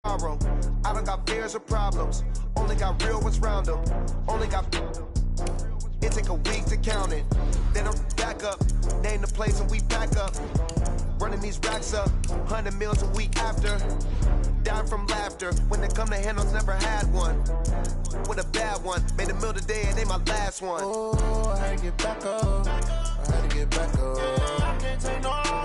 I don't got fears or problems, only got real ones round them. Only got it take a week to count it. Then I'm back up, name the place and we pack up. Running these racks up, 100 meals a week after. Dying from laughter, when they come to handles, never had one. With a bad one, made a meal today and they my last one. Oh, I had to get back up, I had to get back up. I can't take no,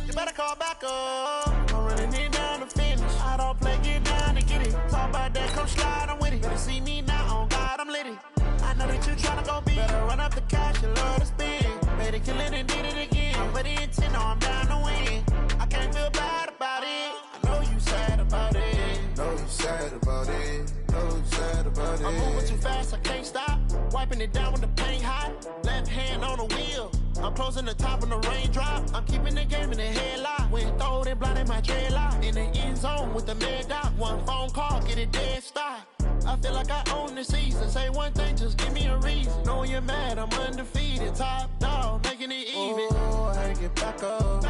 you better call back up. I'm running it down to finish. I don't play, get down to get it. Talk about that, come slide, I'm with it. Better see me now, on God, I'm litty. I know that you tryna go big. Better run up the cash, you love to spend. Better kill it and did it again. I'm put in 10, I'm down to win. I can't feel bad about it. I know you sad about it. Know you sad about it. Know you sad about it. I'm moving too fast, I can't stop. Wiping it down with the paint hot. Left hand on the wheel. I'm closing the top on the raindrop. I'm keeping the game in the headlock. When throwed and blinded my dreadlock. In the end zone with the mad dot. One phone call, get it dead stop. I feel like I own the season. Say one thing, just give me a reason. Knowing you're mad, I'm undefeated. Top dog, making it even. Oh, I had to get back up. I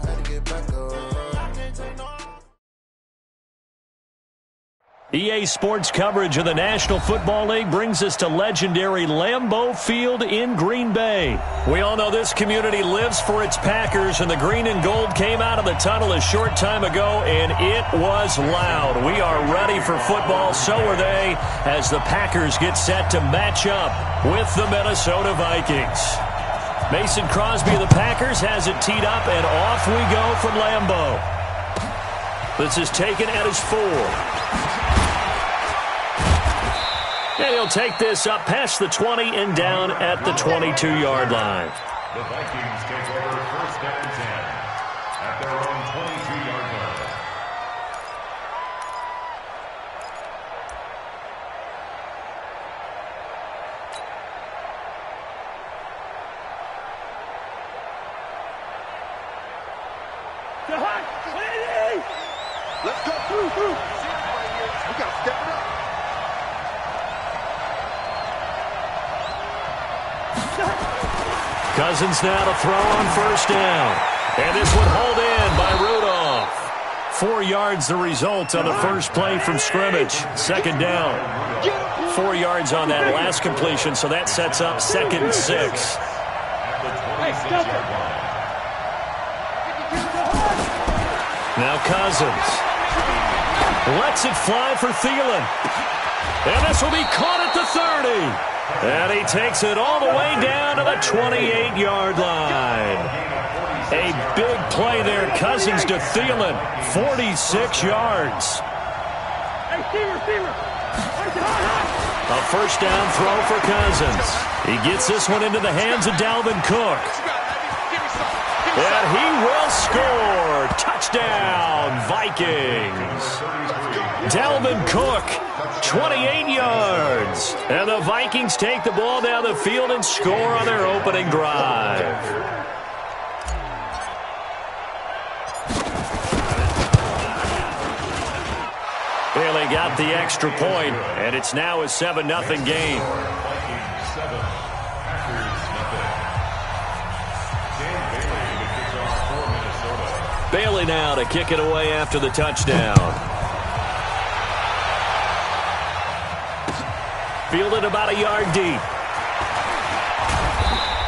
had to get back up. I can't take no. EA Sports coverage of the National Football League brings us to legendary Lambeau Field in Green Bay. We all know this community lives for its Packers, and the green and gold came out of the tunnel a short time ago, and it was loud. We are ready for football, so are they, as the Packers get set to match up with the Minnesota Vikings. Mason Crosby of the Packers has it teed up, and off we go from Lambeau. This is taken at his 4. And he'll take this up past the 20 and down at the 22-yard line. The Vikings take over first down and 10 at their own 22-yard line. Let's go through. We got to step it up. Cousins now to throw on first down. And this one hauled in by Rudolph. 4 yards the result on the first play from scrimmage. Second down. 4 yards on that last completion, so that sets up 2nd and 6. Now Cousins lets it fly for Thielen. And this will be caught at the 30. And he takes it all the way down to the 28-yard line. A big play there. Cousins to Thielen. 46 yards. A first down throw for Cousins. He gets this one into the hands of Dalvin Cook. And he will score. Touchdown, Vikings. Dalvin Cook, 28 yards. And the Vikings take the ball down the field and score on their opening drive. Bailey got the extra point, and it's now a 7-0 game. Bailey now to kick it away after the touchdown. Fielded about a yard deep.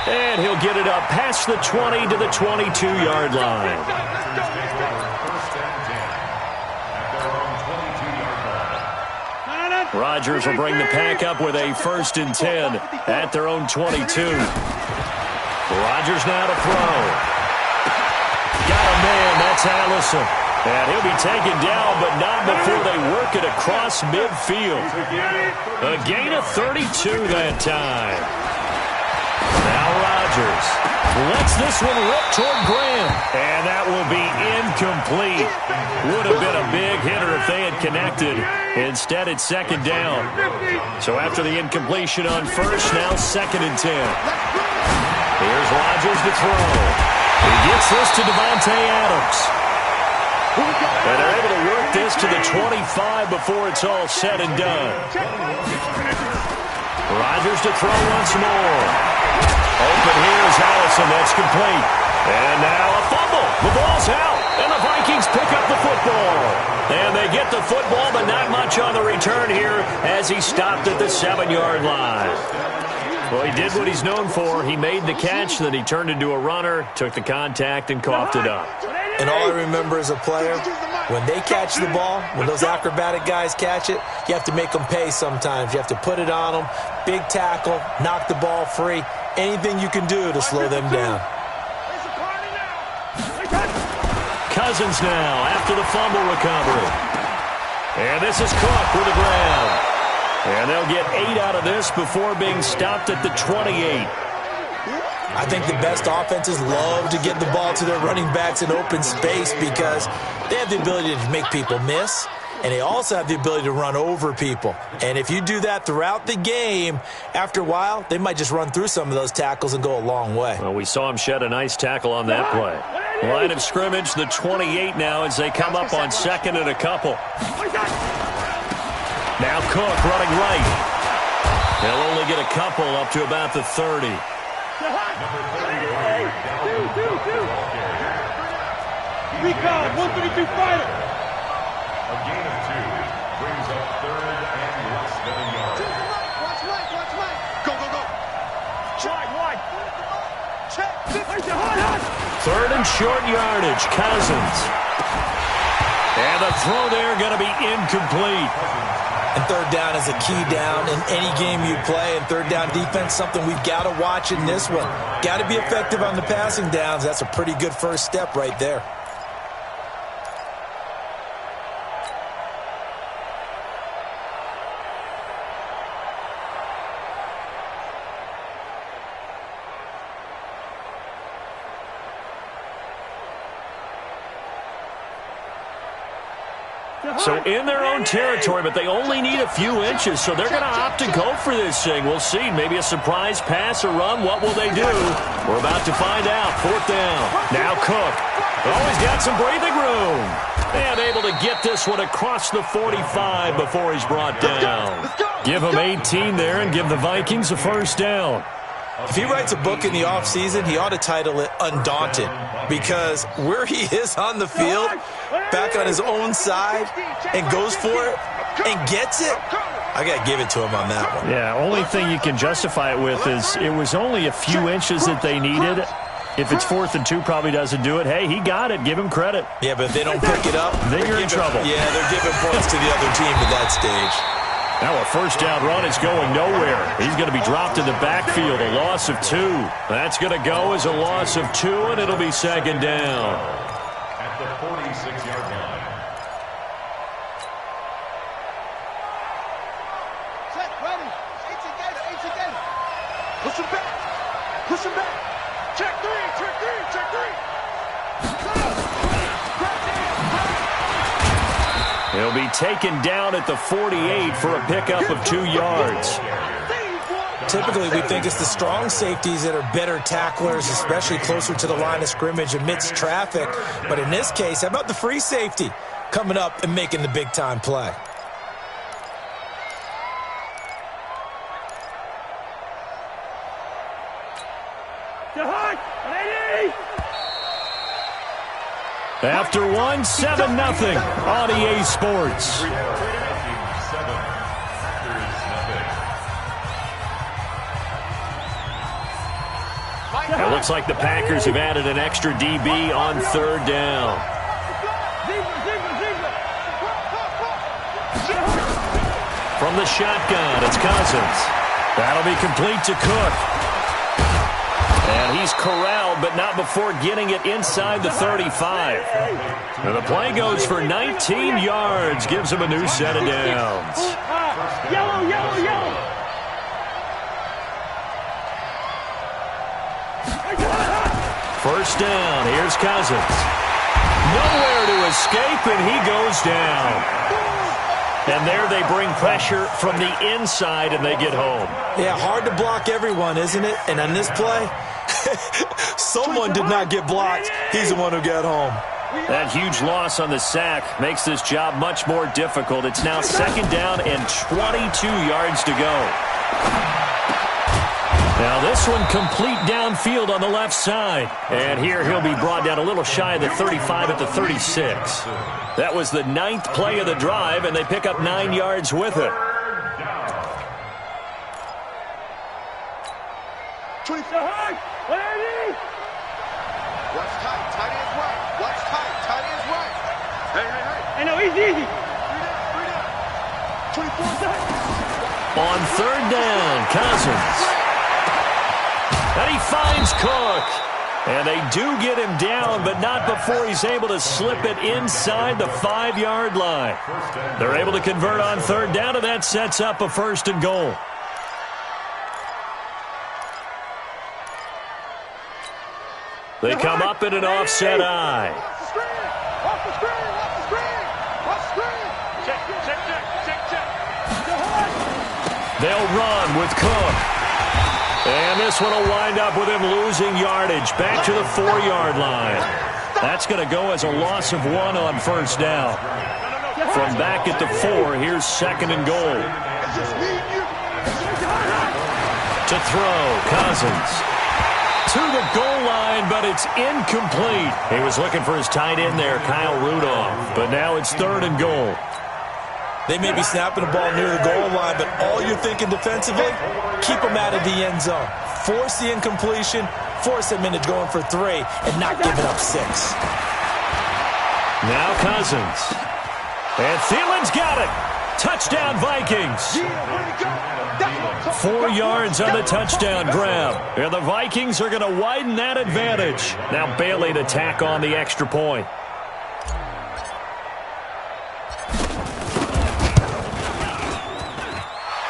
And he'll get it up past the 20 to the 22-yard line. Rodgers will bring the pack up with a 1st and 10 at their own 22. Rodgers now to throw. Got a man, that's Allison. And he'll be taken down, but not before they work it across midfield. A gain of 32 that time. Now Rodgers lets this one rip toward Graham. And that will be incomplete. Would have been a big hitter if they had connected. Instead, it's 2nd down. So after the incompletion on first, now 2nd and 10. Here's Rodgers to throw. He gets this to Devontae Adams. And they're able to work this to the 25 before it's all said and done. Rodgers to throw once more. Open here is Allison. That's complete. And now a fumble. The ball's out. And the Vikings pick up the football. And they get the football, but not much on the return here as he stopped at the 7-yard line. Well, he did what he's known for. He made the catch, then he turned into a runner, took the contact, and coughed it up. And all I remember as a player, when they catch the ball, when those acrobatic guys catch it, you have to make them pay sometimes. You have to put it on them, big tackle, knock the ball free, anything you can do to slow them down. Cousins now after the fumble recovery. And this is Cook with the grab. And they'll get 8 out of this before being stopped at the 28. I think the best offenses love to get the ball to their running backs in open space because they have the ability to make people miss, and they also have the ability to run over people. And if you do that throughout the game, after a while, they might just run through some of those tackles and go a long way. Well, we saw him shed a nice tackle on that play. Line of scrimmage, the 28 now as they come up on second and a couple. Now Cook running right. They'll only get a couple up to about the 30. Recon, 132 fighter. A gain of 2 brings up third and less than a yard. Watch right. Go. Wide. Check. Third and short yardage, Cousins. And the throw there going to be incomplete. And third down is a key down in any game you play. And third down defense, something we've got to watch in this one. Got to be effective on the passing downs. That's a pretty good first step right there. So in their own territory, but they only need a few inches, so they're going to opt to go for this thing. We'll see. Maybe a surprise pass or run. What will they do? We're about to find out. Fourth down. Now Cook. Always got some breathing room. And able to get this one across the 45 before he's brought down. Give him 18 there and give the Vikings a first down. If he writes a book in the offseason, he ought to title it Undaunted, because where he is on the field, back on his own side, and goes for it and gets it, I got to give it to him on that one. Yeah, only thing you can justify it with is it was only a few inches that they needed. If it's 4th and 2, probably doesn't do it. Hey, he got it. Give him credit. Yeah, but if they don't pick it up, then you're in trouble. Yeah, they're giving points to the other team at that stage. Now a first down run is going nowhere. He's going to be dropped in the backfield, a loss of 2. That's going to go as a loss of 2, and it'll be second down. At the 46-yard line. Set, ready. 18 gator. Push him back. Check 3. He'll be taken down at the 48 for a pickup of 2 yards. Typically, we think it's the strong safeties that are better tacklers, especially closer to the line of scrimmage amidst traffic. But in this case, how about the free safety coming up and making the big-time play? After 1, 7-0 on EA Sports. It looks like the Packers have added an extra DB on third down. From the shotgun, it's Cousins. That'll be complete to Cook. And he's corralled, but not before getting it inside the 35. And the play goes for 19 yards, gives him a new set of downs. Yellow. First down, here's Cousins. Nowhere to escape, and he goes down. And there they bring pressure from the inside, and they get home. Yeah, hard to block everyone, isn't it? And on this play, someone did not get blocked. He's the one who got home. That huge loss on the sack makes this job much more difficult. It's now second down and 22 yards to go. Now this one complete downfield on the left side. And here he'll be brought down a little shy of the 35 at the 36. That was the 9th play of the drive, and they pick up 9 yards with it. 24. Watch tight. Tight ends right. Watch tight. Tight ends right. Hey. I know, easy. 3 down. 24. On 3rd down, Cousins. And he finds Cook. And they do get him down, but not before he's able to slip it inside the 5-yard line. They're able to convert on 3rd down, and that sets up a 1st and goal. They come up in an offset eye. Watch the screen. Watch the screen. Watch the screen. Check. They'll run with Cook. And this one will wind up with him losing yardage back to the 4-yard line. That's going to go as a loss of 1 on 1st down. From back at the 4, here's 2nd and goal. To throw, Cousins. To the goal line, but it's incomplete. He was looking for his tight end there, Kyle Rudolph. But now it's 3rd and goal. They may be snapping the ball near the goal line, but all you're thinking defensively, keep them out of the end zone. Force the incompletion, force them into going for 3, and not giving up 6. Now Cousins. And Thielen's got it. Touchdown, Vikings. 4 yards on the touchdown grab. And the Vikings are going to widen that advantage. Now Bailey to tack on the extra point.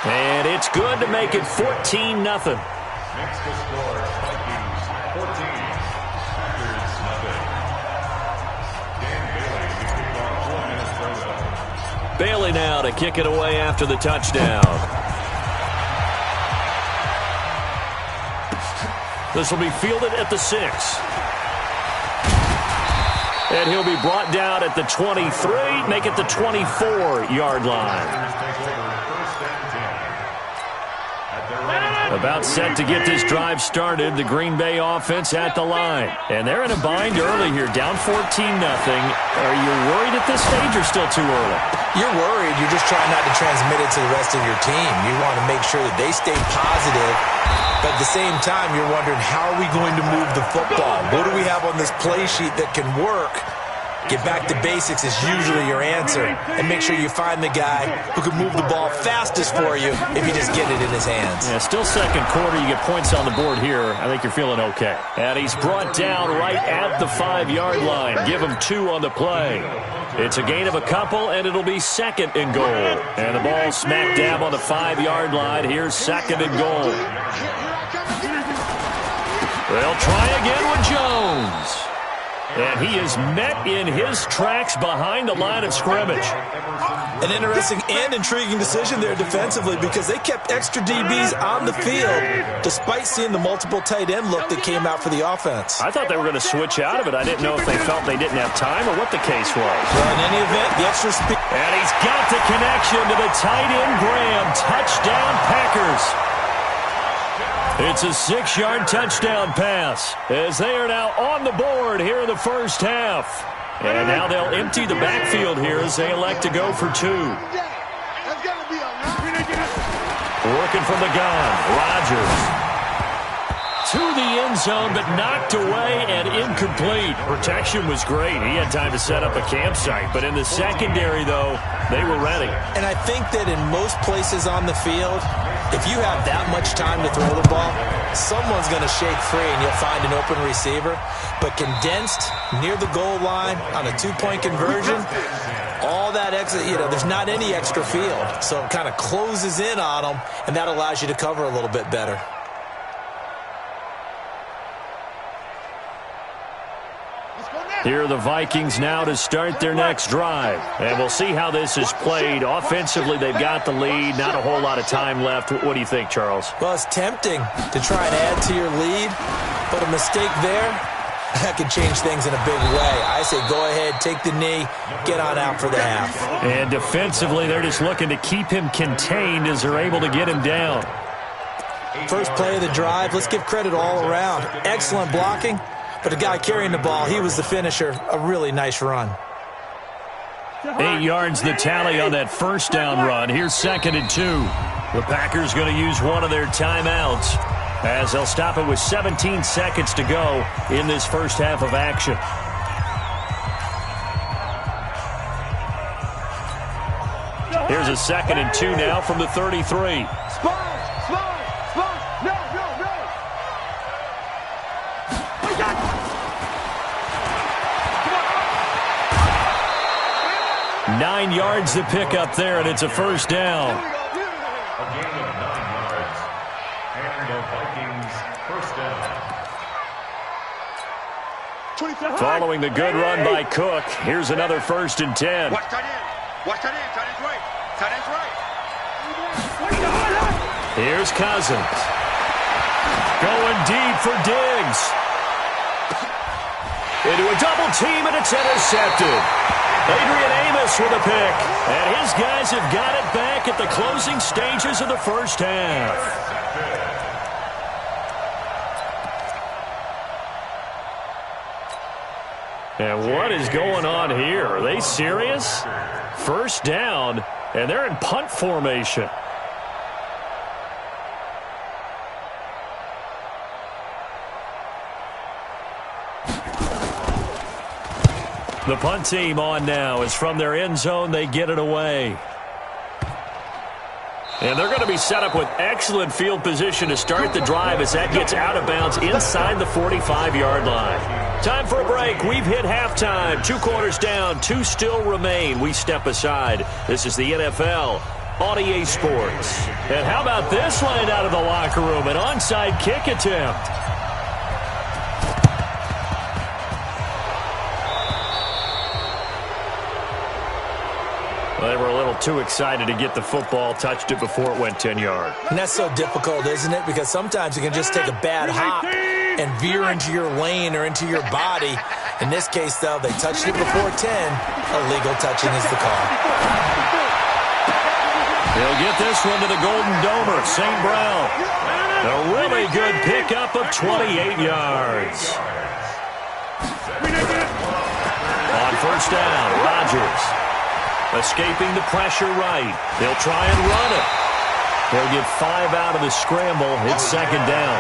And it's good to make it 14-0. Next to score, Vikings 14, Packers nothing. Dan Bailey to kick off for Minnesota. Bailey now to kick it away after the touchdown. This will be fielded at the 6. And he'll be brought down at the 23, make it the 24-yard line. About set to get this drive started, the Green Bay offense at the line. And they're in a bind early here, down 14-0. Are you worried at this stage or still too early? You're worried. You're just trying not to transmit it to the rest of your team. You want to make sure that they stay positive. But at the same time, you're wondering, how are we going to move the football? What do we have on this play sheet that can work? Get back to basics is usually your answer. And make sure you find the guy who can move the ball fastest for you if you just get it in his hands. Yeah, still 2nd quarter. You get points on the board here. I think you're feeling okay. And he's brought down right at the 5-yard line. Give him 2 on the play. It's a gain of a couple, and it'll be 2nd and goal. And the ball smack dab on the 5-yard line. Here's 2nd and goal. They'll try again with Jones. And he is met in his tracks behind the line of scrimmage. An interesting and intriguing decision there defensively, because they kept extra DBs on the field despite seeing the multiple tight end look that came out for the offense. I thought they were going to switch out of it. I didn't know if they felt they didn't have time or what the case was. Well, in any event, the extra speed. And he's got the connection to the tight end, Graham. Touchdown, Packers. It's a 6-yard touchdown pass as they are now on the board here in the 1st half. And now they'll empty the backfield here as they elect to go for 2. Working from the gun, Rodgers. To the end zone, but knocked away and incomplete. Protection was great. He had time to set up a campsite. But in the secondary, though, they were ready. And I think that in most places on the field, if you have that much time to throw the ball, someone's going to shake free and you'll find an open receiver. But condensed near the goal line on a 2-point conversion, all that extra, there's not any extra field. So it kind of closes in on them, and that allows you to cover a little bit better. Here are the Vikings now to start their next drive. And we'll see how this is played. Offensively, they've got the lead. Not a whole lot of time left. What do you think, Charles? Well, it's tempting to try and add to your lead, but a mistake there, that could change things in a big way. I say go ahead, take the knee, get on out for the half. And defensively, they're just looking to keep him contained as they're able to get him down. First play of the drive, let's give credit all around. Excellent blocking, but the guy carrying the ball, he was the finisher. A really nice run. 8 yards the tally on that first down run. Here's 2nd and 2. The Packers going to use one of their timeouts as they'll stop it with 17 seconds to go in this first half of action. Here's a 2nd and 2 now from the 33. Sponge, no. 9 yards to pick up there, and it's a first down. A gain of 9 yards. And the Vikings first down. Following the good run by Cook, here's another 1st and 10. Watch tight end. Tight end's right. Here's Cousins. Going deep for Diggs. Into a double team, and it's intercepted. Adrian Amos with a pick. And his guys have got it back at the closing stages of the first half. And what is going on here? Are they serious? First down, and they're in punt formation. The punt team on now is from their end zone. They get it away. And they're going to be set up with excellent field position to start the drive as that gets out of bounds inside the 45-yard line. Time for a break. We've hit halftime. 2 quarters down. 2 still remain. We step aside. This is the NFL on EA Sports. And how about this line out of the locker room? An onside kick attempt. They were a little too excited to get the football, touched it before it went 10 yards. And that's so difficult, isn't it? Because sometimes you can just take a bad hop and veer into your lane or into your body. In this case, though, they touched it before 10. Illegal touching is the call. He'll get this one to the Golden Domer, St. Brown. A really good pickup of 28 yards. On first down, Rodgers. Escaping the pressure right. They'll try and run it. They'll get 5 out of the scramble. It's 2nd down.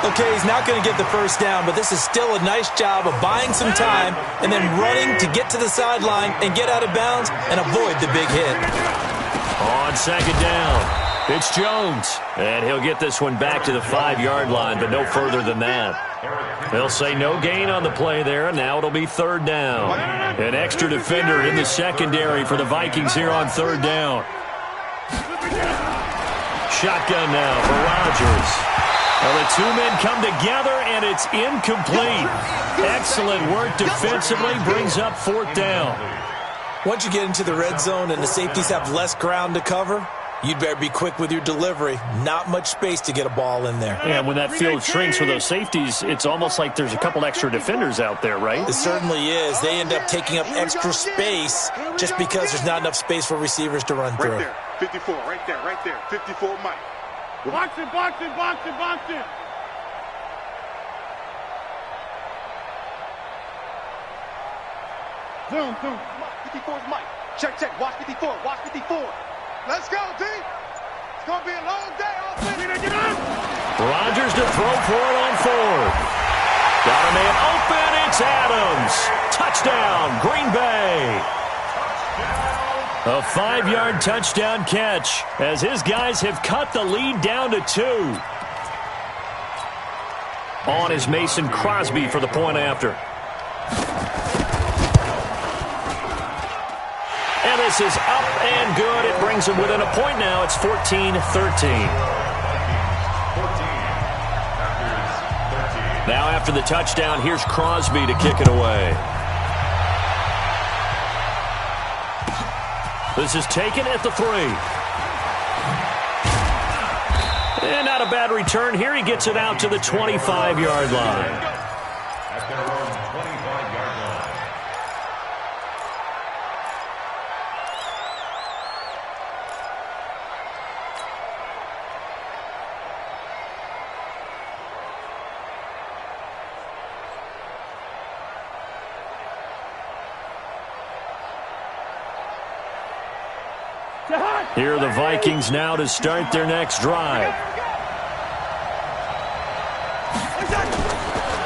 Okay, he's not going to get the first down, but this is still a nice job of buying some time and then running to get to the sideline and get out of bounds and avoid the big hit. On 2nd down, it's Jones. And he'll get this one back to the 5-yard line, but no further than that. They'll say no gain on the play there, and now it'll be 3rd down. An extra defender in the secondary for the Vikings here on 3rd down. Shotgun now for Rodgers. Well, the 2 men come together, and it's incomplete. Excellent work defensively, brings up 4th down. Once you get into the red zone and the safeties have less ground to cover, you'd better be quick with your delivery. Not much space to get a ball in there. And when that field shrinks with those safeties, it's almost like there's a couple extra defenders out there, right? It certainly is. They end up taking up extra space just because there's not enough space for receivers to run through. Right there, 54, right there. 54, Mike. Box it. Zoom. 54 is Mike. Check. Watch 54. Let's go, D. It's going to be a long day. Rodgers to throw for it on 4th. Got a man open. It's Adams. Touchdown, Green Bay. A 5-yard touchdown catch as his guys have cut the lead down to 2. On is Mason Crosby for the point after. And this is up and good. It brings them within a point now. It's 14-13. Now after the touchdown, here's Crosby to kick it away. This is taken at the 3. And not a bad return. Here he gets it out to the 25-yard line. At their own 25-yard line. Here are the Vikings now to start their next drive.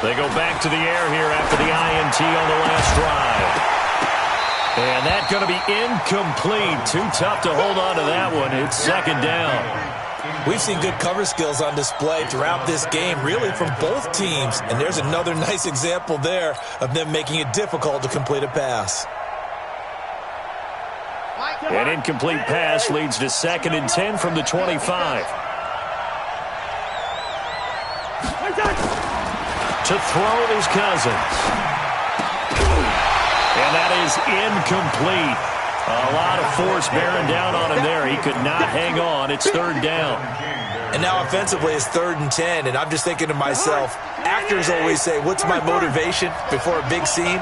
They go back to the air here after the INT on the last drive. And that's going to be incomplete. Too tough to hold on to that one. It's second down. We've seen good cover skills on display throughout this game, really from both teams. And there's another nice example there of them making it difficult to complete a pass. An incomplete pass leads to 2nd and 10 from the 25. To throw is Cousins. And that is incomplete. A lot of force bearing down on him there. He could not hang on. It's 3rd down. And now offensively it's 3rd and 10. And I'm just thinking to myself, actors always say, what's my motivation before a big scene?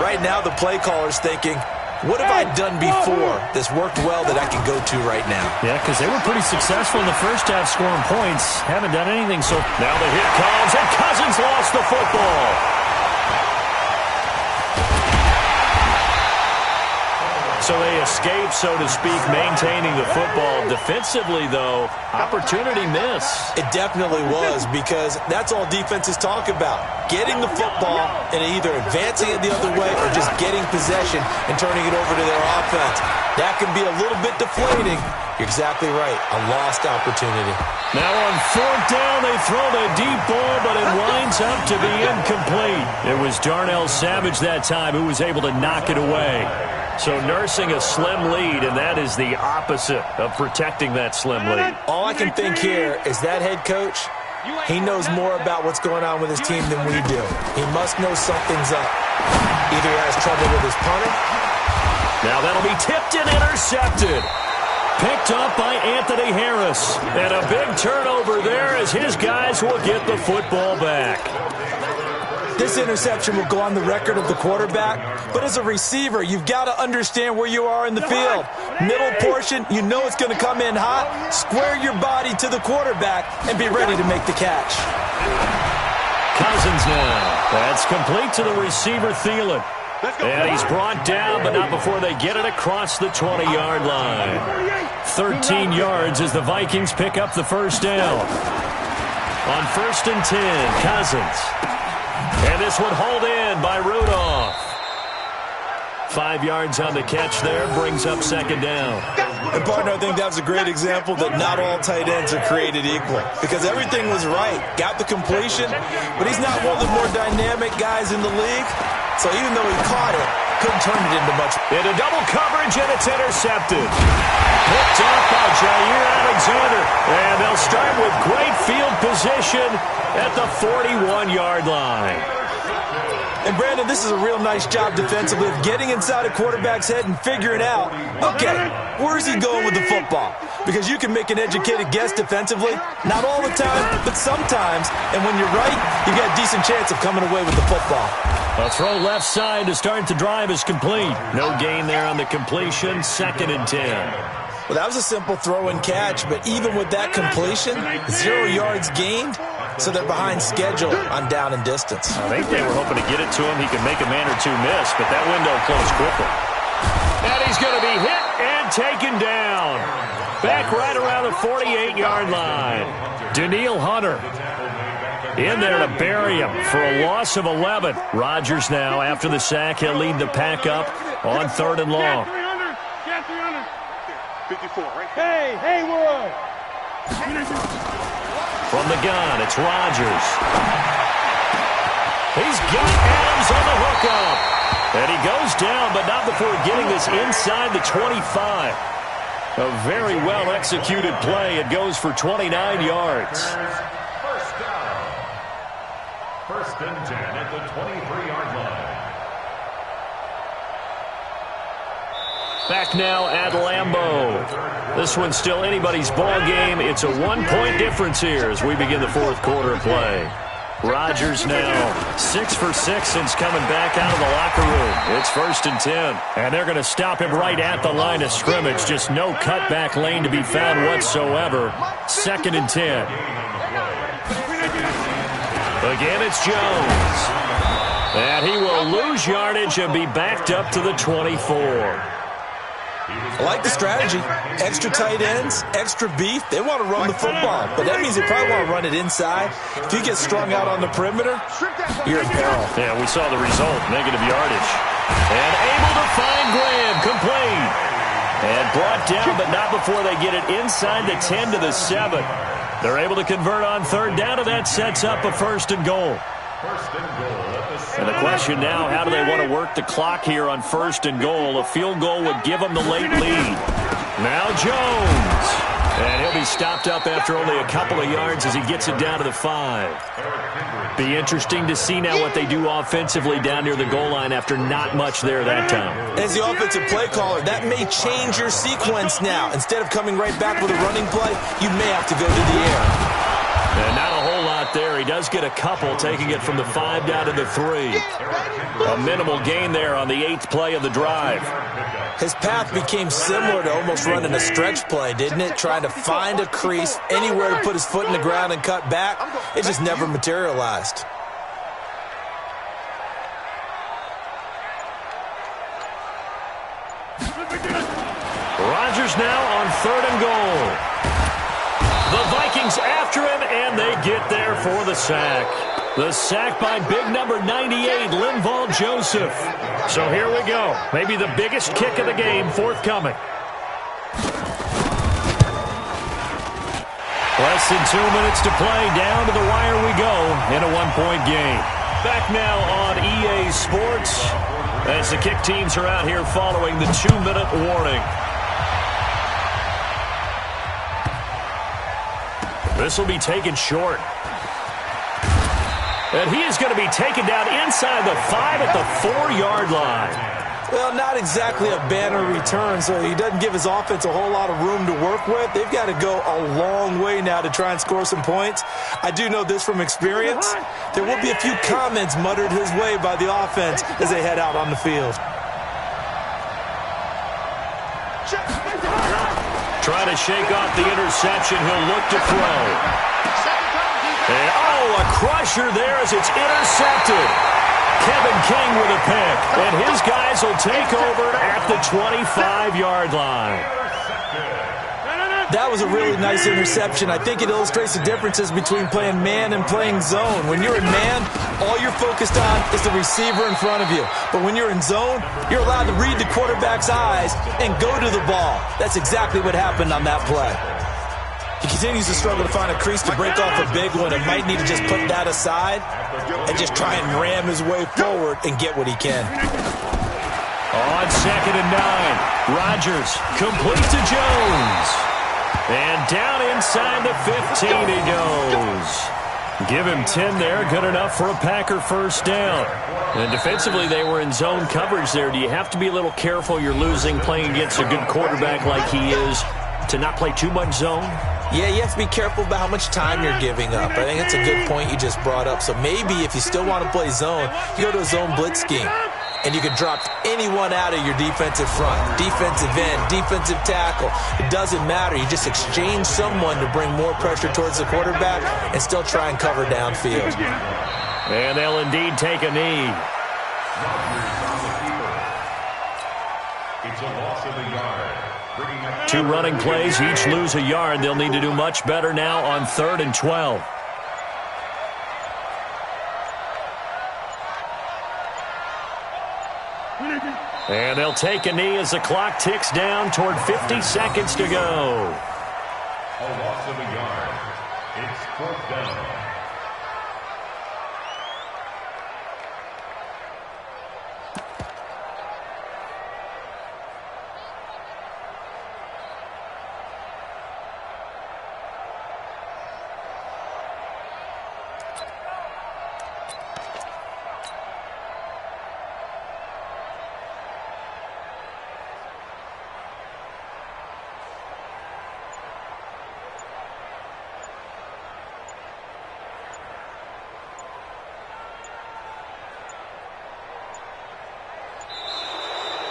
Right now the play caller's thinking, what have I done before that's worked well that I can go to right now? Yeah, because they were pretty successful in the first half scoring points. Haven't done anything so. Now the hit comes, and Cousins lost the football. So they escape, so to speak, maintaining the football. Defensively, though, opportunity miss. It definitely was, because that's all defenses talk about. Getting the football and either advancing it the other way or just getting possession and turning it over to their offense. That can be a little bit deflating. You're exactly right. A lost opportunity. Now on 4th down, they throw the deep ball, but it winds up to be incomplete. It was Darnell Savage that time who was able to knock it away. So nursing a slim lead, and that is the opposite of protecting that slim lead. All I can think here is that head coach, he knows more about what's going on with his team than we do. He must know something's up. Either he has trouble with his punter. Now that'll be tipped and intercepted. Picked up by Anthony Harris. And a big turnover there as his guys will get the football back. This interception will go on the record of the quarterback, but as a receiver, you've got to understand where you are in the field. Middle portion, you know it's going to come in hot. Square your body to the quarterback and be ready to make the catch. Cousins now. That's complete to the receiver, Thielen. And he's brought down, but not before they get it across the 20-yard line. 13 yards as the Vikings pick up the first down. On 1st and 10, Cousins. And this one hauled in by Rudolph. 5 yards on the catch there, brings up 2nd down. And partner, I think that was a great example that not all tight ends are created equal, because everything was right. Got the completion, but he's not one of the more dynamic guys in the league. So even though he caught it, couldn't turn it into much. Into double coverage, and it's intercepted. Picked up by Jair Alexander. And they'll start with great field position at the 41-yard line. And Brandon, this is a real nice job defensively of getting inside a quarterback's head and figuring out, okay, where's he going with the football? Because you can make an educated guess defensively, not all the time, but sometimes. And when you're right, you've got a decent chance of coming away with the football. A throw left side to start the drive is complete. No gain there on the completion, 2nd and 10. Well, that was a simple throw and catch, but even with that completion, 0 yards gained, so they're behind schedule on down and distance. I think they were hoping to get it to him. He could make a man or two miss, but that window closed quickly. And he's going to be hit and taken down. Back right around the 48-yard line. Daniil Hunter in there to bury him for a loss of 11. Rodgers now, after the sack, he'll lead the pack up on 3rd and long. 54, right? Hey, World! From the gun, it's Rodgers. He's got Adams on the hookup. And he goes down, but not before getting this inside the 25. A very well-executed play. It goes for 29 yards. First down. 1st and 10 at the 23-yard line. Back now at Lambeau. This one's still anybody's ball game. It's a 1-point difference here as we begin the 4th quarter of play. Rodgers now 6 for 6 since coming back out of the locker room. It's 1st and 10. And they're going to stop him right at the line of scrimmage. Just no cutback lane to be found whatsoever. 2nd and 10. Again, it's Jones. And he will lose yardage and be backed up to the 24. I like the strategy. Extra tight ends, extra beef. They want to run the football, but that means they probably want to run it inside. If you get strung out on the perimeter, you're in peril. Yeah, we saw the result, negative yardage. And able to find Graham, complete. And brought down, but not before they get it inside the 10 to the 7. They're able to convert on third down, and that sets up a 1st and goal. And the question now, how do they want to work the clock here on 1st and goal? A field goal would give them the late lead. Now Jones. And he'll be stopped up after only a couple of yards as he gets it down to the 5. Be interesting to see now what they do offensively down near the goal line after not much there that time. As the offensive play caller, that may change your sequence now. Instead of coming right back with a running play, you may have to go to the air. And not a whole lot there. He does get a couple, taking it from the 5 down to the 3. A minimal gain there on the 8th play of the drive. His path became similar to almost running a stretch play, didn't it? Trying to find a crease, anywhere to put his foot in the ground and cut back. It just never materialized. Rodgers now on 3rd and goal. The Vikings after him, and they get there for the sack. The sack by big number 98, Linval Joseph. So here we go. Maybe the biggest kick of the game forthcoming. Less than 2 minutes to play. Down to the wire we go in a 1-point game. Back now on EA Sports as the kick teams are out here following the 2-minute warning. This will be taken short. And he is going to be taken down inside the 5 at the 4-yard line. Well, not exactly a banner return, so he doesn't give his offense a whole lot of room to work with. They've got to go a long way now to try and score some points. I do know this from experience. There will be a few comments muttered his way by the offense as they head out on the field. Trying to shake off the interception. He'll look to throw. And, a crusher there as it's intercepted. Kevin King with a pick. And his guys will take over at the 25-yard line. That was a really nice interception. I think it illustrates the differences between playing man and playing zone. When you're in man, all you're focused on is the receiver in front of you. But when you're in zone, you're allowed to read the quarterback's eyes and go to the ball. That's exactly what happened on that play. He continues to struggle to find a crease to break off a big one and might need to just put that aside and just try and ram his way forward and get what he can. On 2nd and 9, Rodgers complete to Jones. And down inside the 15 he goes. Give him 10 there, good enough for a Packer 1st down. And defensively, they were in zone coverage there. Do you have to be a little careful you're losing playing against a good quarterback like he is to not play too much zone? Yeah, you have to be careful about how much time you're giving up. I think that's a good point you just brought up. So maybe if you still want to play zone, you go to a zone blitz scheme. And you can drop anyone out of your defensive front, defensive end, defensive tackle. It doesn't matter. You just exchange someone to bring more pressure towards the quarterback and still try and cover downfield. And they'll indeed take a knee. It's a loss of a yard. 2 running plays, each lose a yard. They'll need to do much better now on 3rd and 12. And they'll take a knee as the clock ticks down toward 50 seconds to go. A loss of a yard. It's 4th down.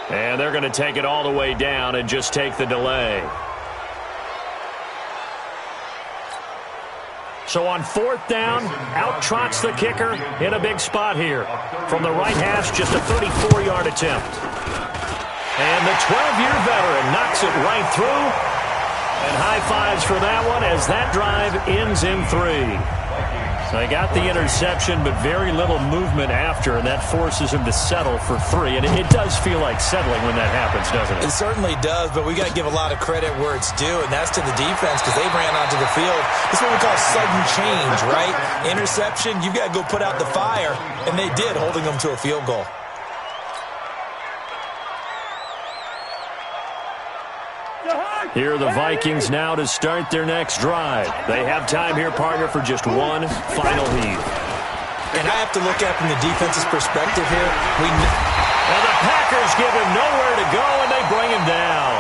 And they're going to take it all the way down and just take the delay. So on 4th down, out trots the kicker in a big spot here. From the right hash, just a 34-yard attempt. And the 12-year veteran knocks it right through. And high fives for that one as that drive ends in 3. So he got the interception, but very little movement after, and that forces him to settle for 3. And it does feel like settling when that happens, doesn't it? It certainly does, but we got to give a lot of credit where it's due, and that's to the defense because they ran onto the field. This is what we call sudden change, right? Interception, you've got to go put out the fire, and they did, holding them to a field goal. Here are the Vikings now to start their next drive. They have time here, partner, for just one final heave. And I have to look at it from the defense's perspective here. And the Packers give him nowhere to go, and they bring him down.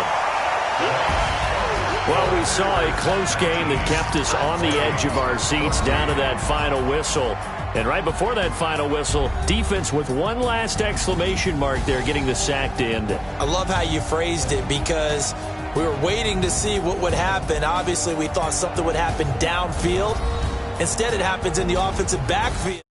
Well, we saw a close game that kept us on the edge of our seats down to that final whistle. And right before that final whistle, defense with one last exclamation mark there, getting the sack to end it. I love how you phrased it because we were waiting to see what would happen. Obviously, we thought something would happen downfield. Instead, it happens in the offensive backfield.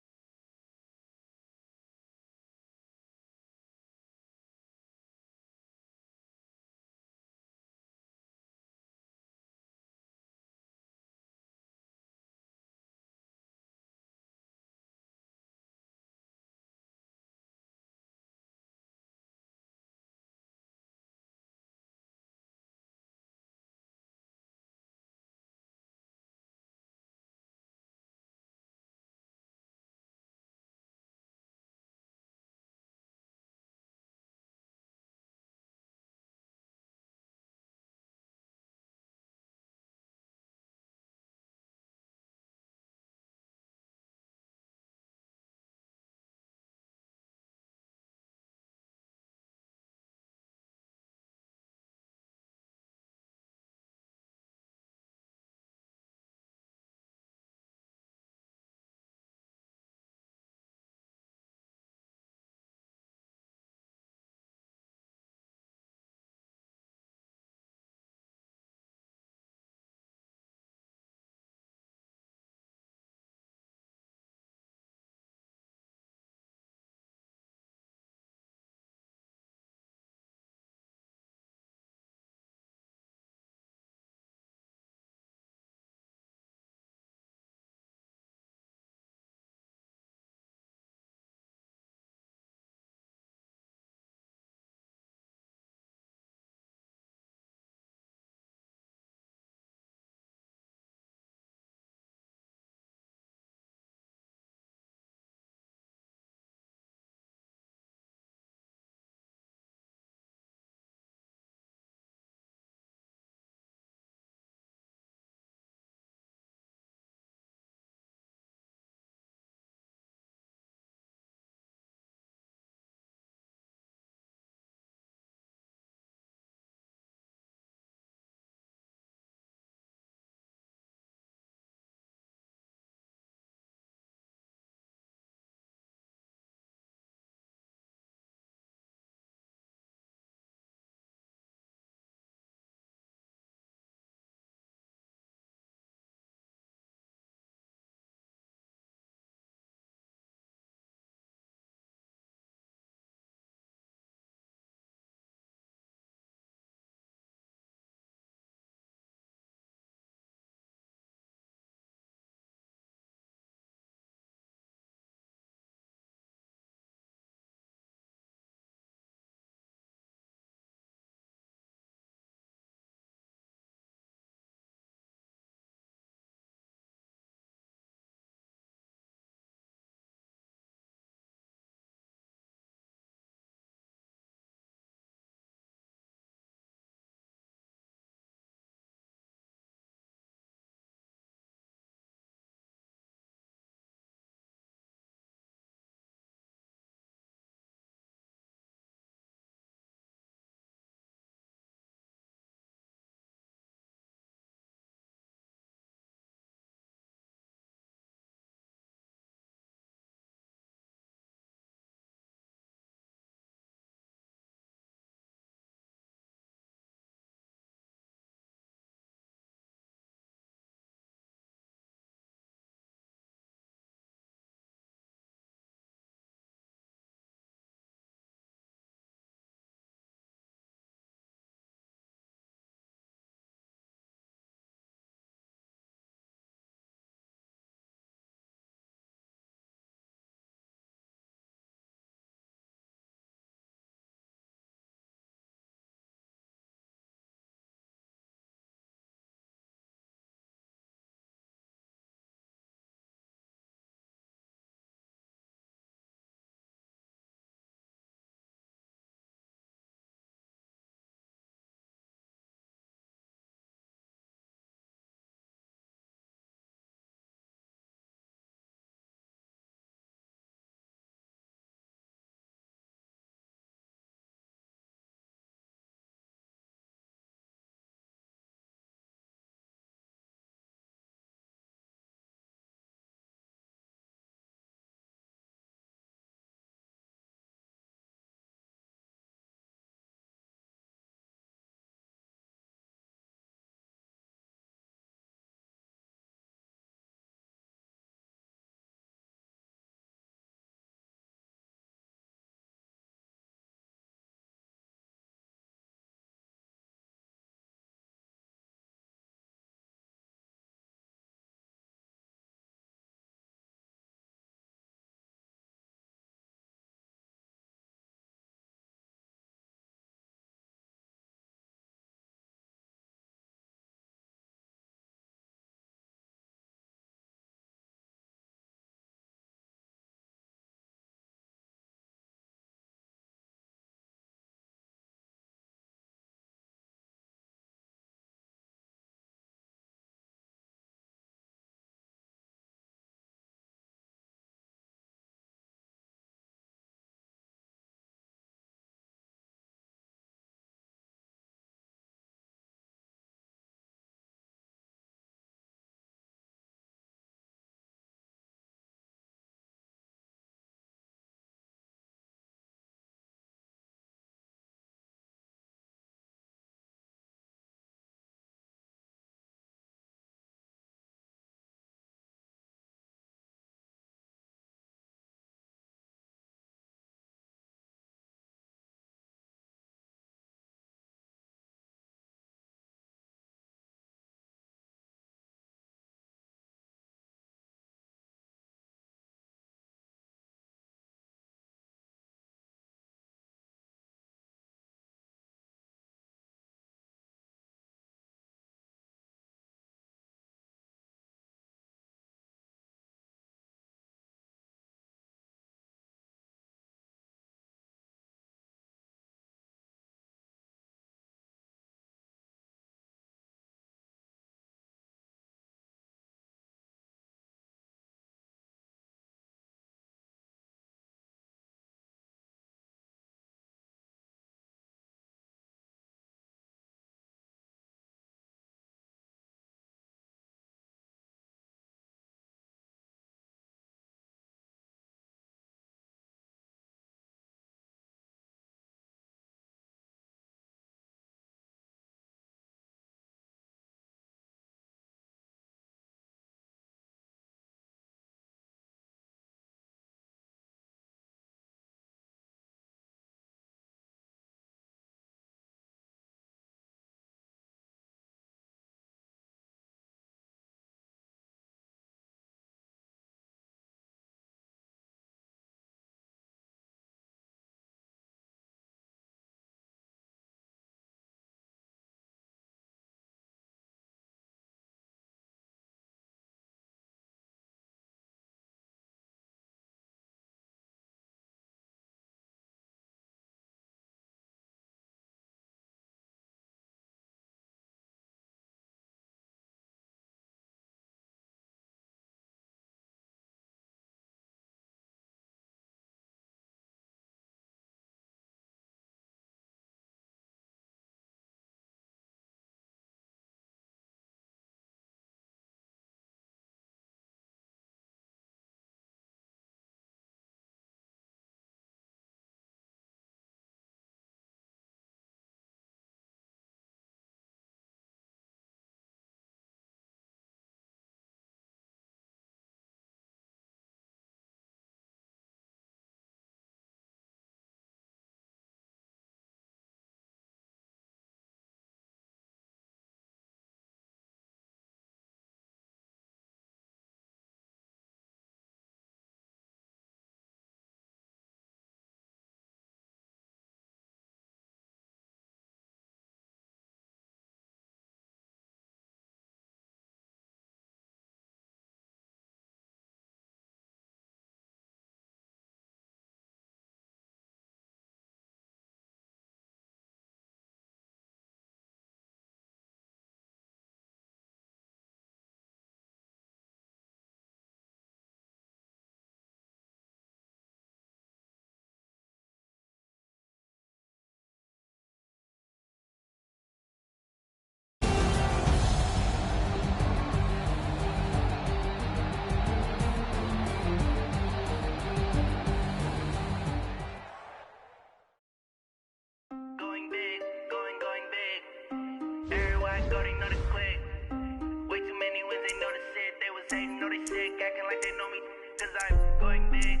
say no, they sick, acting like they know me. Cause I'm going big,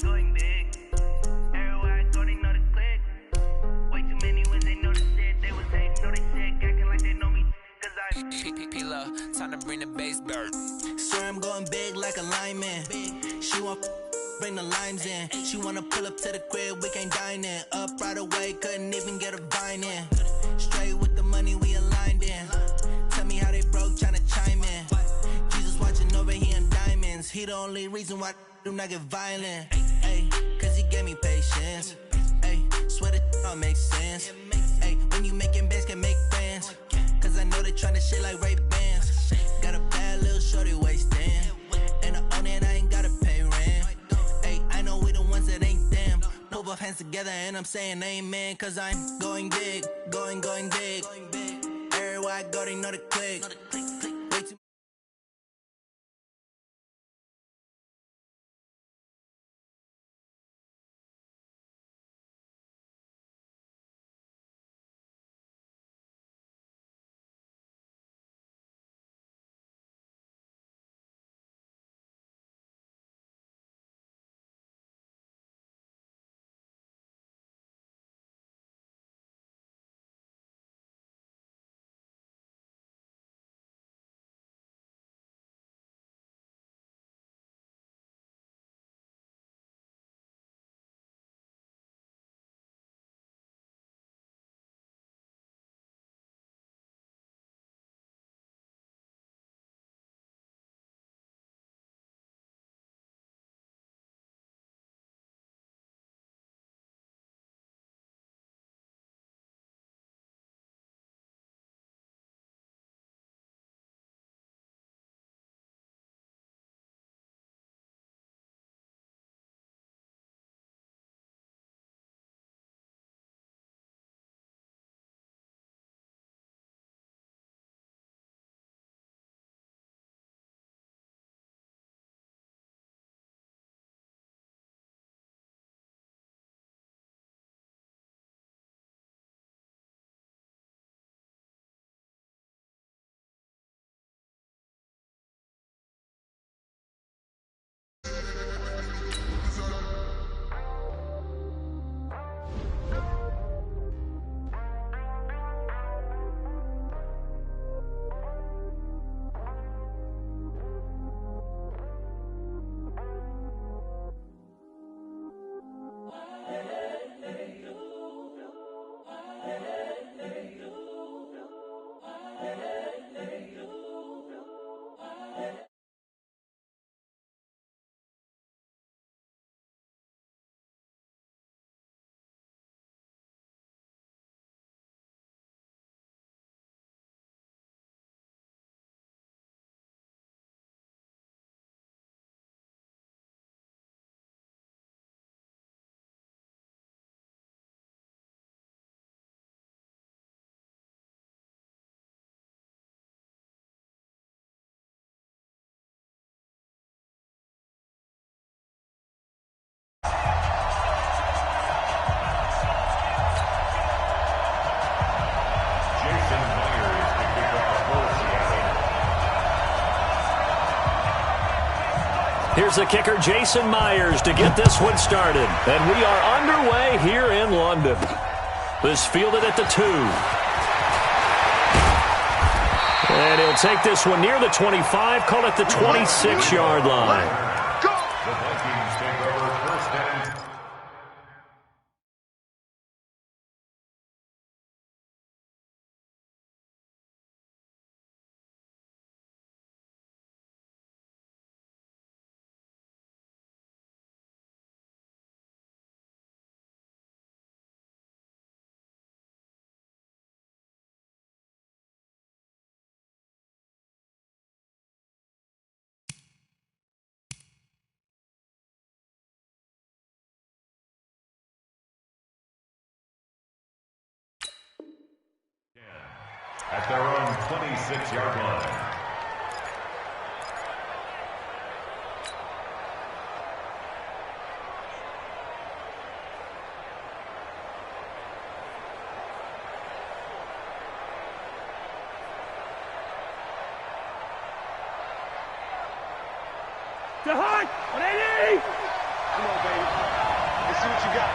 going big. Everywhere I go, they know the click. Way too many wins, they know the shit. They would say no, they sick, acting like they know me. Cause I'm P-P-P-Lo, time to bring the bass bird. Swear I'm going big like a lineman. She want bring the limes in. She wanna pull up to the crib, we can't dine in. Up right away, couldn't even get a vine in. Straight with the money we aligned in. Tell me how they broke, tryna chime in. Jesus watching over, he in diamonds. He the only reason why I do not get violent. Ay, cause he gave me patience. Ay, swear that all makes sense. Ay, when you making bands, can make friends. Cause I know they tryna shit like Ray-Bans. Got a bad little shorty wasting. And I own it, I ain't gotta pay rent. Ay, I know we the ones that ain't them. Put both hands together and I'm saying amen. Cause I'm going big, going big. Everywhere I go, they know the click. Way too Jason Myers to kick off for Seattle. Here's the kicker, Jason Myers, to get this one started. And we are underway here in London. This fielded at the 2. And he'll take this one near the 25, call it the 26-yard line. The Vikings take over first and at their own 26-yard line. Come on, baby. Let's see what you got.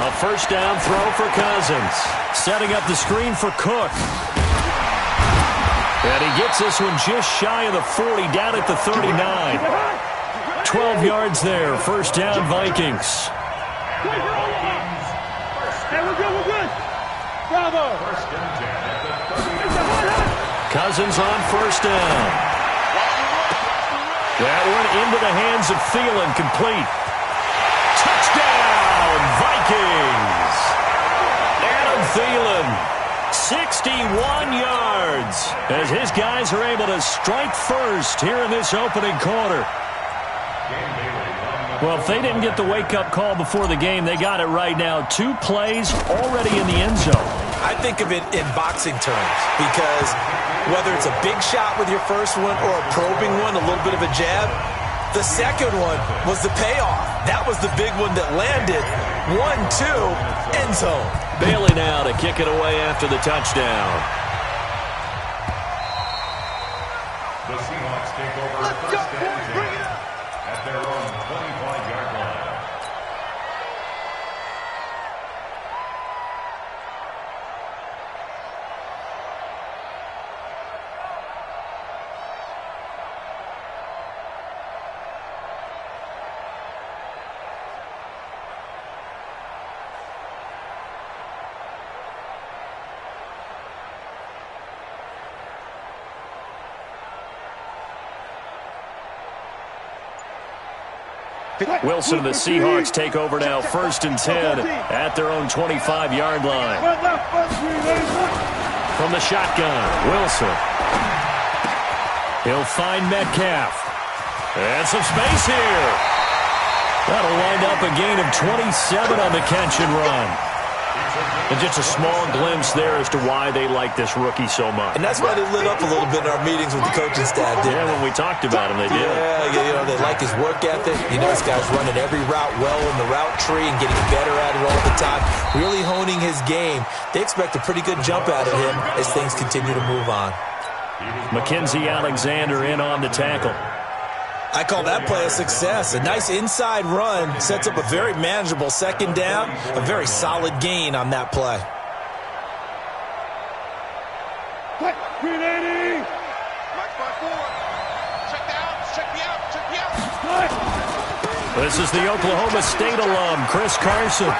A first down throw for Cousins. Setting up the screen for Cook. And he gets this one just shy of the 40, down at the 39. 12 yards there. First down, Vikings. Hey, we're good. Bravo. Cousins on first down. That one into the hands of Thielen, complete. Touchdown, Vikings. Adam Thielen, 61 yards, as his guys are able to strike first here in this opening quarter. Well, if they didn't get the wake-up call before the game, they got it right now. 2 plays already in the end zone. I think of it in boxing terms, because whether it's a big shot with your first one or a probing one, a little bit of a jab, the second one was the payoff. That was the big one that landed. 1-2, end zone. Bailey now to kick it away after the touchdown. The Seahawks take over first and 10 at their own 25-yard line. Wilson and the Seahawks take over now, first and 10 at their own 25-yard line. From the shotgun, Wilson. He'll find Metcalf. And some space here. That'll wind up a gain of 27 on the catch and run. And just a small glimpse there as to why they like this rookie so much. And that's why they lit up a little bit in our meetings with the coaching staff, didn't Yeah, when we talked about him, they did. Yeah, they like his work ethic. This guy's running every route well in the route tree and getting better at it all the time, really honing his game. They expect a pretty good jump out of him as things continue to move on. Mackenzie Alexander in on the tackle. I call that play a success. A nice inside run sets up a very manageable second down, a very solid gain on that play. Grenade! Mike 5-4. Check the out. This is the Oklahoma State alum, Chris Carson.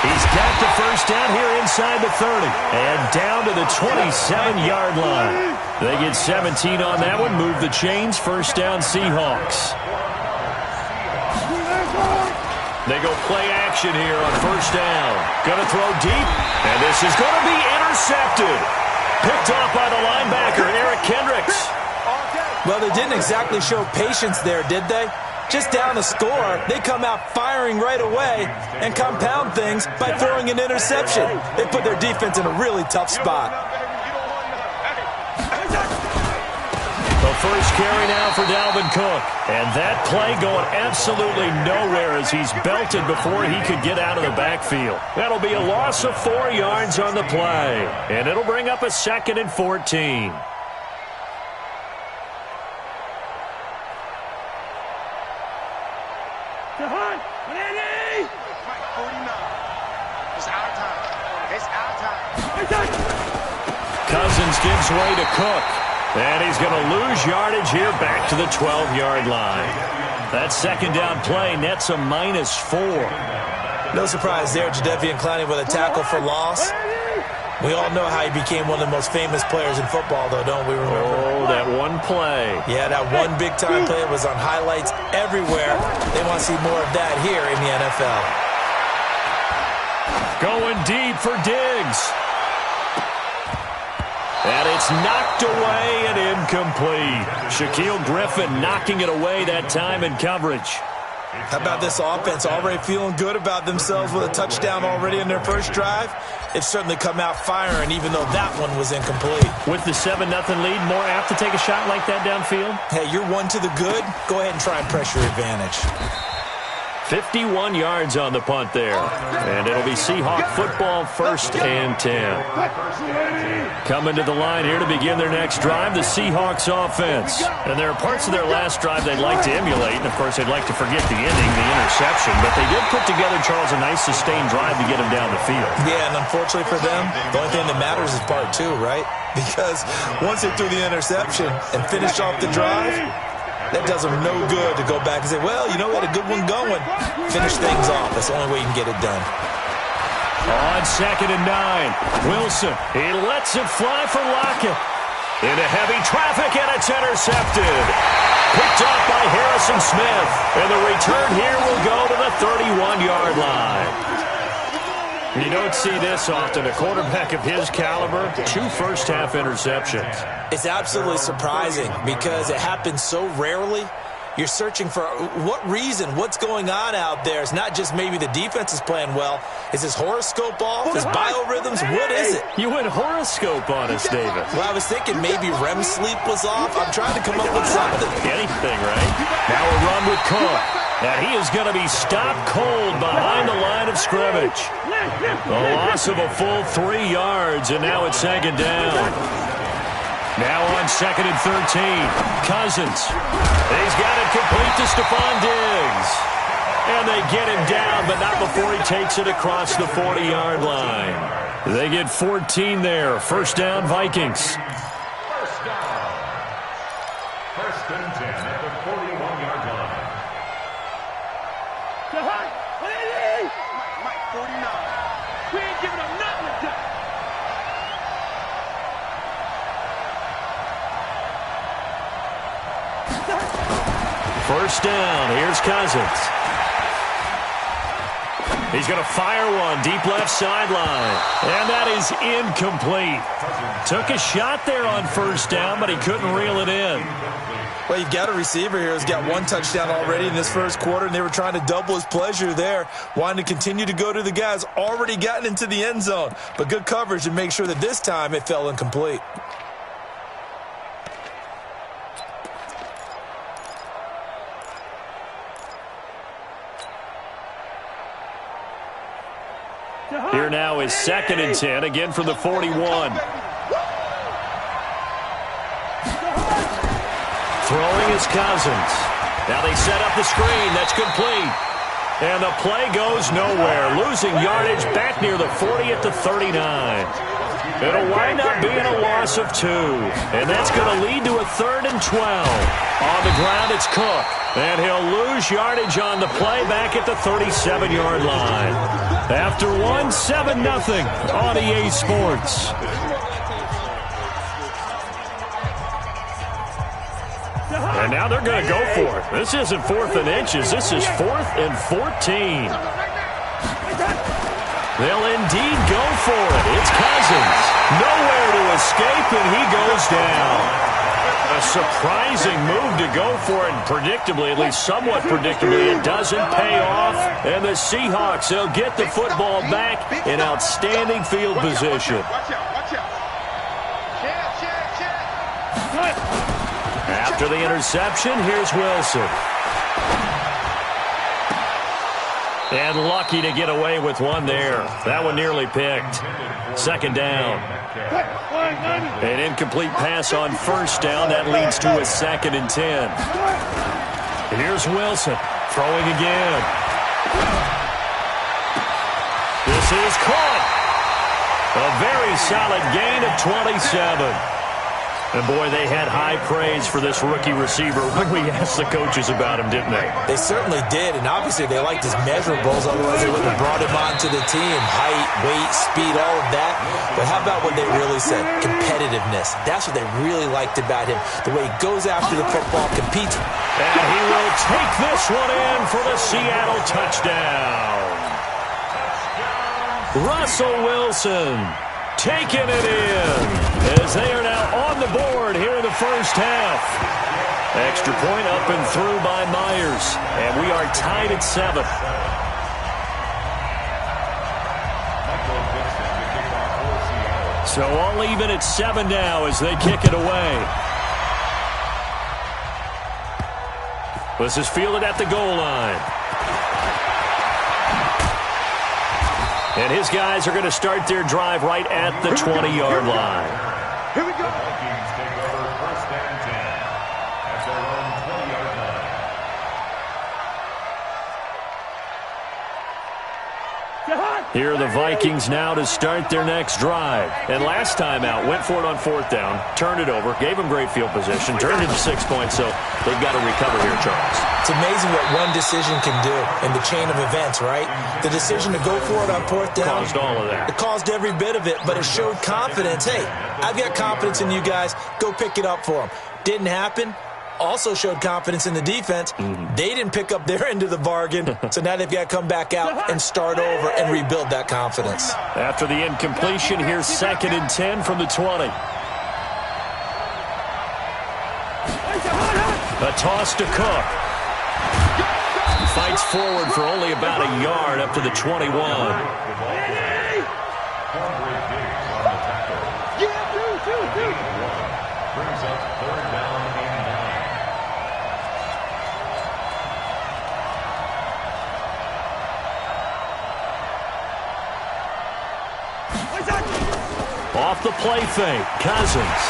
He's got the first down here inside the 30 and down to the 27-yard line. They get 17 on that one, move the chains, first down Seahawks. They go play action here on first down. Gonna throw deep, and this is gonna be intercepted. Picked off by the linebacker, Eric Kendricks. Well, they didn't exactly show patience there, did they? Just down a score, they come out firing right away and compound things by throwing an interception. They put their defense in a really tough spot. The first carry now for Dalvin Cook. And that play going absolutely nowhere as he's belted before he could get out of the backfield. That'll be a loss of 4 yards on the play. And it'll bring up a 2nd and 14. Cousins gives way to Cook. And he's going to lose yardage here back to the 12-yard line. That second down play nets a -4. No surprise there, Jadeveon Clowney with a tackle for loss. We all know how he became one of the most famous players in football, though, don't we remember? Oh, that one play. Yeah, that one big-time play was on highlights everywhere. They want to see more of that here in the NFL. Going deep for Diggs. And it's knocked away and incomplete. Shaquille Griffin knocking it away that time in coverage. How about this offense already feeling good about themselves with a touchdown already in their first drive? They've certainly come out firing, even though that one was incomplete. With the 7-0 lead, more apt to take a shot like that downfield? Hey, you're one to the good. Go ahead and try and press your advantage. 51 yards on the punt there. And it'll be Seahawk football, 1st and 10. Coming to the line here to begin their next drive, the Seahawks offense. And there are parts of their last drive they'd like to emulate. And, of course, they'd like to forget the ending, the interception. But they did put together, Charles, a nice sustained drive to get them down the field. Yeah, and unfortunately for them, the only thing that matters is part 2, right? Because once they threw the interception and finished off the drive, that does them no good to go back and say, well, you know, we had a good one going. Finish things off. That's the only way you can get it done. On 2nd and 9, Wilson. He lets it fly for Lockett. Into heavy traffic, and it's intercepted. Picked up by Harrison Smith. And the return here will go to the 31-yard line. You don't see this often. A quarterback of his caliber, 2 first-half interceptions. It's absolutely surprising because it happens so rarely. You're searching for what reason, what's going on out there. It's not just maybe the defense is playing well. Is his horoscope off? His biorhythms? What is it? You went horoscope on us, David. Well, I was thinking maybe REM sleep was off. I'm trying to come up with something. Anything, right? Now a run with Cook. And he is going to be stopped cold behind the line of scrimmage. A loss of a full 3 yards, and now it's 2nd down. Now on 2nd and 13, Cousins. He's got it complete to Stephon Diggs. And they get him down, but not before he takes it across the 40-yard line. They get 14 there. 1st down, Vikings. 1st down. 1st and 10 at the 41-yard line. Mike, 49. We ain't giving up nothing to that. First down. Here's Cousins. He's going to fire one deep left sideline. And that is incomplete. Took a shot there on 1st down, but he couldn't reel it in. Well, you've got a receiver here who's got 1 touchdown already in this 1st quarter, and they were trying to double his pleasure there, wanting to continue to go to the guys already gotten into the end zone. But good coverage to make sure that this time it fell incomplete. Here now is 2nd and 10, again from the 41. Throwing is Cousins. Now they set up the screen. That's complete. And the play goes nowhere. Losing yardage back near the 40 at the 39. It'll wind up being a loss of 2. And that's going to lead to a 3rd and 12. On the ground, it's Cook. And he'll lose yardage on the play back at the 37-yard line. After 7-0 on EA Sports. And now they're going to go for it. This isn't 4th and inches. This is 4th and 14. They'll indeed go for it. It's Cousins. Nowhere to escape, and he goes down. A surprising move to go for it. Predictably, at least somewhat predictably, it doesn't pay off. And the Seahawks, they'll get the football back in outstanding field position. Watch out. After the interception, here's Wilson. And lucky to get away with one there. That one nearly picked. 2nd down. An incomplete pass on 1st down. That leads to a 2nd and 10. Here's Wilson throwing again. This is caught. A very solid gain of 27. And, boy, they had high praise for this rookie receiver when we asked the coaches about him, didn't they? They certainly did, and obviously they liked his measurables, otherwise they wouldn't have brought him onto the team. Height, weight, speed, all of that. But how about what they really said? Competitiveness. That's what they really liked about him. The way he goes after the football, competes. And he will take this one in for the Seattle touchdown. Russell Wilson taking it in as they are now on the board here in the 1st half. Extra point up and through by Myers. And we are tied at 7. So all even at 7 now as they kick it away. This is fielded at the goal line. And his guys are going to start their drive right at the 20-yard line. Here we go. The Vikings take over 1st and 10 at their own 20-yard line. Here are the Vikings now to start their next drive. And last time out, went for it on 4th down, turned it over, gave them great field position, turned it into 6 points, so they've got to recover here, Charles. It's amazing what one decision can do in the chain of events, right? The decision to go for it on 4th down. Caused all of that. It caused every bit of it, but it showed confidence. Hey, I've got confidence in you guys. Go pick it up for them. Didn't happen. Also showed confidence in the defense. They didn't pick up their end of the bargain, so now they've got to come back out and start over and rebuild that confidence. After the incompletion, here's 2nd and 10 from the 20. A toss to Cook. Fights forward for only about a yard up to the 21. Brings up 3rd down and 9. Off the play fake, Cousins.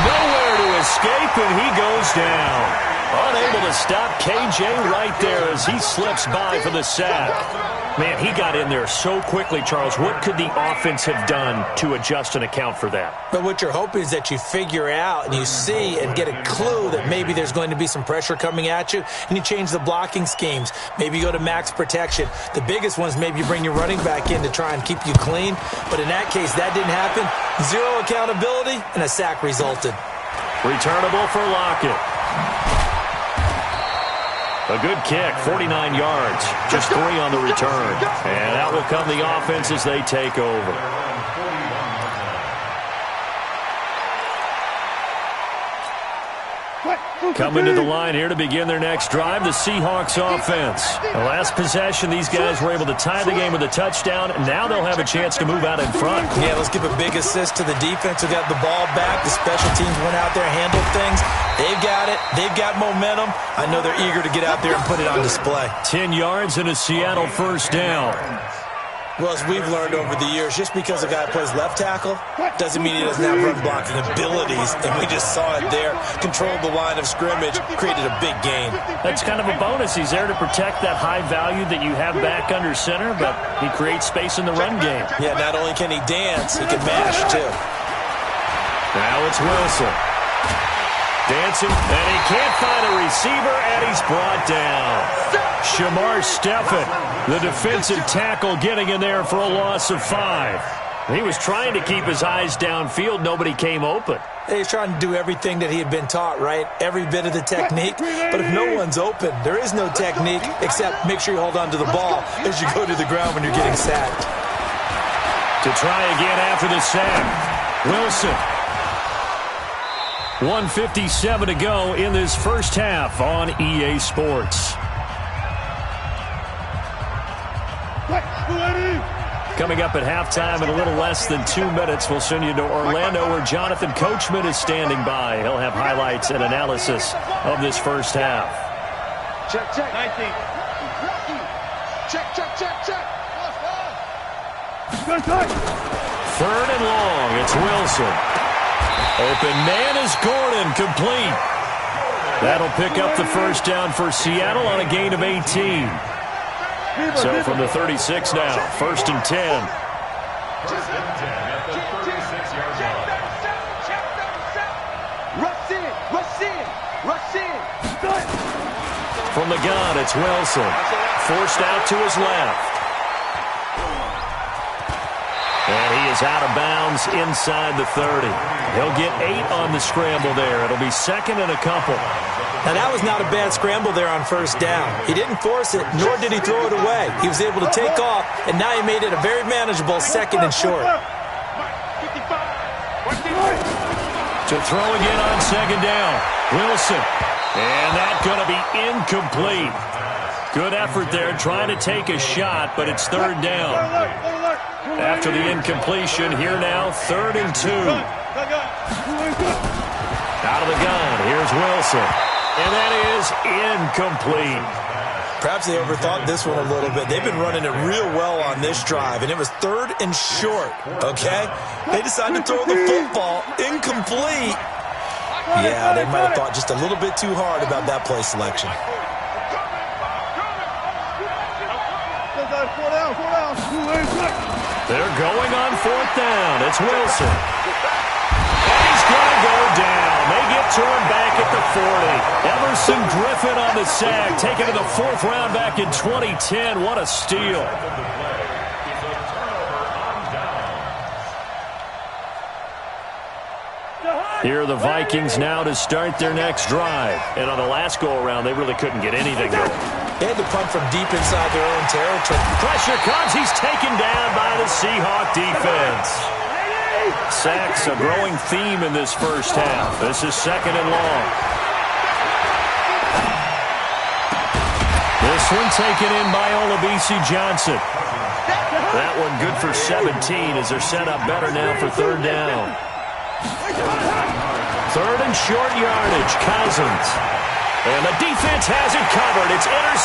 Nowhere to escape, and he goes down. Unable to stop KJ right there as he slips by for the sack. Man, he got in there so quickly, Charles. What could the offense have done to adjust and account for that? But what you're hoping is that you figure out and you see and get a clue that maybe there's going to be some pressure coming at you, and you change the blocking schemes. Maybe you go to max protection. The biggest one is maybe you bring your running back in to try and keep you clean. But in that case, that didn't happen. Zero accountability, and a sack resulted. Returnable for Lockett. A good kick, 49 yards, just 3 on the return. And out will come the offense as they take over. Coming to the line here to begin their next drive, the Seahawks offense. The last possession, these guys were able to tie the game with a touchdown, and now they'll have a chance to move out in front. Yeah, let's give a big assist to the defense who got the ball back. The special teams went out there, handled things. They've got it. They've got momentum. I know they're eager to get out there and put it on display. 10 yards and a Seattle 1st down. Well, as we've learned over the years, just because a guy plays left tackle doesn't mean he doesn't have run blocking abilities. And we just saw it there. Controlled the line of scrimmage, created a big gain. That's kind of a bonus. He's there to protect that high value that you have back under center, but he creates space in the run game. Yeah, not only can he dance, he can mash, too. Now it's Wilson. Dancing, and he can't find a receiver, and he's brought down. Shamar Stephen, the defensive tackle, getting in there for a loss of 5. He was trying to keep his eyes downfield. Nobody came open. He's trying to do everything that he had been taught, right? Every bit of the technique. But if no one's open, there is no technique except make sure you hold on to the ball as you go to the ground when you're getting sacked. To try again after the sack, Wilson. 1:57 to go in this first half on EA Sports. Coming up at halftime in a little less than 2 minutes, we'll send you to Orlando where Jonathan Coachman is standing by. He'll have highlights and analysis of this first half. Check, check. 19. Check, check, check, check. 3rd and long, it's Wilson. Open man is Gordon, complete. That'll pick up the first down for Seattle on a gain of 18. So from the 36 now, 1st and 10. First and 10 at the 36-yard line. Rush in, rush in, rush in. From the gun, it's Wilson. Forced out to his left. And he is out of bounds inside the 30. He'll get 8 on the scramble there. It'll be 2nd and a couple. Now, that was not a bad scramble there on 1st down. He didn't force it, nor did he throw it away. He was able to take off, and now he made it a very manageable 2nd and short. To throw again on 2nd down, Wilson. And that's going to be incomplete. Good effort there trying to take a shot, but it's 3rd down. After the incompletion, here now, 3rd and 2. Out of the gun, here's Wilson. And that is incomplete. Perhaps they overthought this one a little bit. They've been running it real well on this drive, and it was 3rd and short, okay? They decided to throw the football incomplete. Yeah, they might have thought just a little bit too hard about that play selection. They're going on 4th down. It's Wilson. And he's going to go down. They get to him back at the 40. Emerson Griffin on the sack, taken to the 4th round back in 2010. What a steal. Here are the Vikings now to start their next drive. And on the last go-around, they really couldn't get anything going. They had to punt from deep inside their own territory. Pressure comes. He's taken down by the Seahawk defense. Sacks a growing theme in this first half. This is 2nd and long. This one taken in by Olabisi Johnson. That one good for 17 as they're set up better now for 3rd down. 3rd and short yardage. Cousins. And the defense has it covered. It's intercepted.